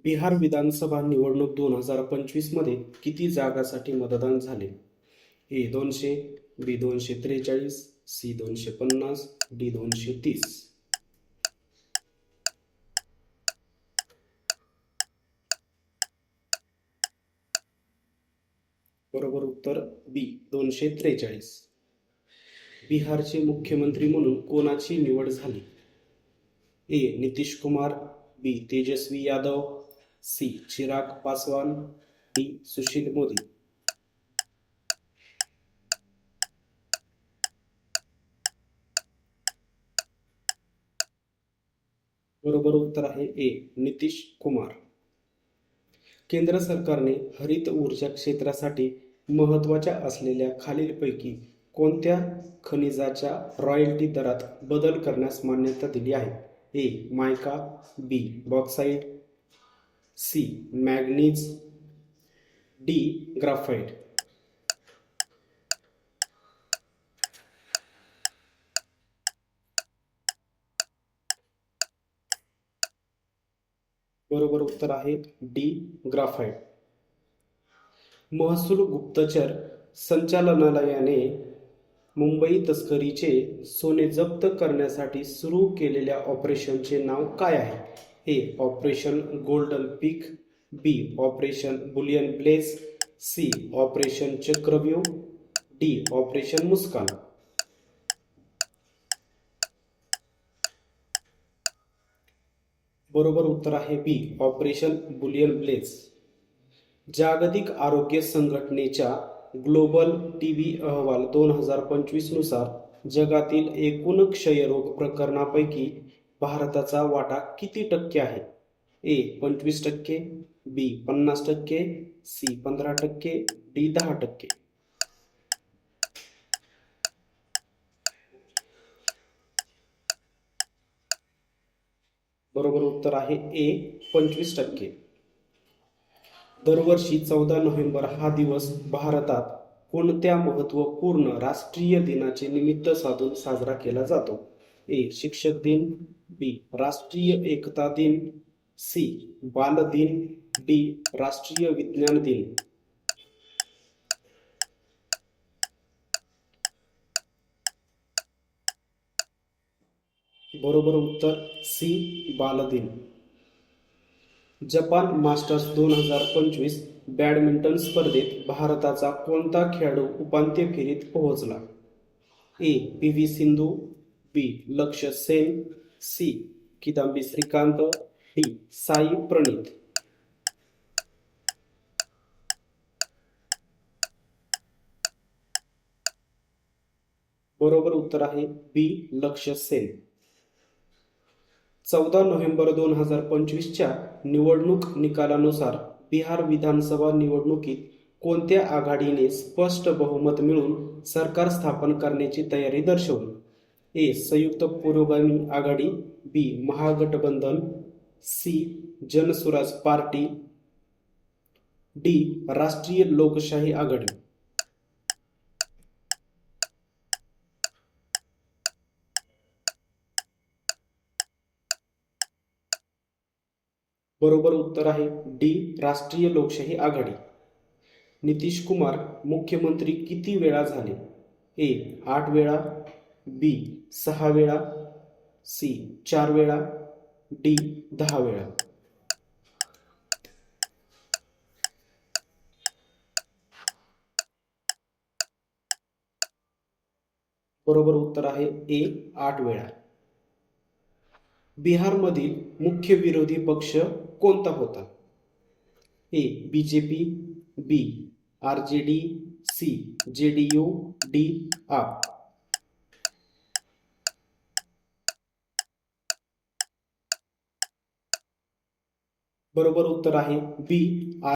बिहार विधानसभा निवडणूक 2025 मध्ये किती जागांसाठी मतदान झाले? ए 200, बी 243, सी 250, डी 230. बरोबर उत्तर बी 243. बिहारचे मुख्यमंत्री म्हणून कोणाची निवड झाली? ए नितीश कुमार, बी तेजस्वी यादव, सी चिराग पासवान, डी सुशील मोदी. बरोबर उत्तर आहे ए नितीश कुमार. केंद्र सरकारने हरित ऊर्जा क्षेत्रासाठी महत्त्वाच्या असलेल्या खालीलपैकी कोणत्या खनिजाच्या रॉयल्टी दरात बदल करण्यास मान्यता दिली आहे? A mica, B bauxite, C manganese, D graphite. बरोबर उत्तर आहे डी ग्राफाइट. महसूल गुप्तचर संचालनालयाने मुंबई तस्करीचे सोने जप्त करण्यासाठी सुरू केलेल्या ऑपरेशनचे नाव काय आहे? A operation golden peak, B operation bullion blaze, C operation Chakravyuh, D operation Muskaan. बरोबर उत्तर आहे बी ऑपरेशन बुलियन ब्लेस. जागतिक आरोग्य संघटनेच्या ग्लोबल टीबी अहवाल 2025 नुसार जगातील एकूण क्षयरोग प्रकरणापैकी भारताचा वाटा किती टक्के आहे? ए 25%, बी 50%, सी 15%, डी 10%. बरोबर उत्तर आहे ए 25%. दरवर्षी 14 नोव्हेंबर हा दिवस भारतात कोणत्या महत्त्वपूर्ण राष्ट्रीय दिनाचे निमित्त साधून साजरा केला जातो? ए शिक्षक दिन, बी राष्ट्रीय एकता दिन, सी बाल दिन, डी राष्ट्रीय विज्ञान दिन. बरोबर उत्तर सी बाल दिन. जपान मास्टर्स 2025 बॅडमिंटन स्पर्धेत भारताचा कोणता खेळाडू उपांत्य फेरीत पोहोचला? A P V Sindhu, B Lakshya Sen, C Kidambi Srikanth, D Sai Praneeth. बरोबर उत्तर आहे बी लक्ष्य सेन. 14 नोव्हेंबर 2025च्या निवडणूक निकालानुसार बिहार विधानसभा निवडणुकीत कोणत्या आघाडीने स्पष्ट बहुमत मिळवून सरकार स्थापन करण्याची तयारी दर्शवली? ए संयुक्त पुरोगामी आघाडी, बी महागठबंधन, सी जनसुराज पार्टी, डी राष्ट्रीय लोकशाही आघाडी. बरोबर उत्तर आहे डी राष्ट्रीय लोकशाही आघाडी. नितीश कुमार मुख्यमंत्री किती वेळा झाले? ए 8 वेळा, बी 6 वेळा, सी 4 वेळा, डी 10 वेळा. बरोबर उत्तर आहे ए 8 वेळा. बिहारमधील मुख्य विरोधी पक्ष कोणता होता? ए बीजेपी, बी आरजेडी, सी जेडीयू, डी आप. बरोबर उत्तर आहे बी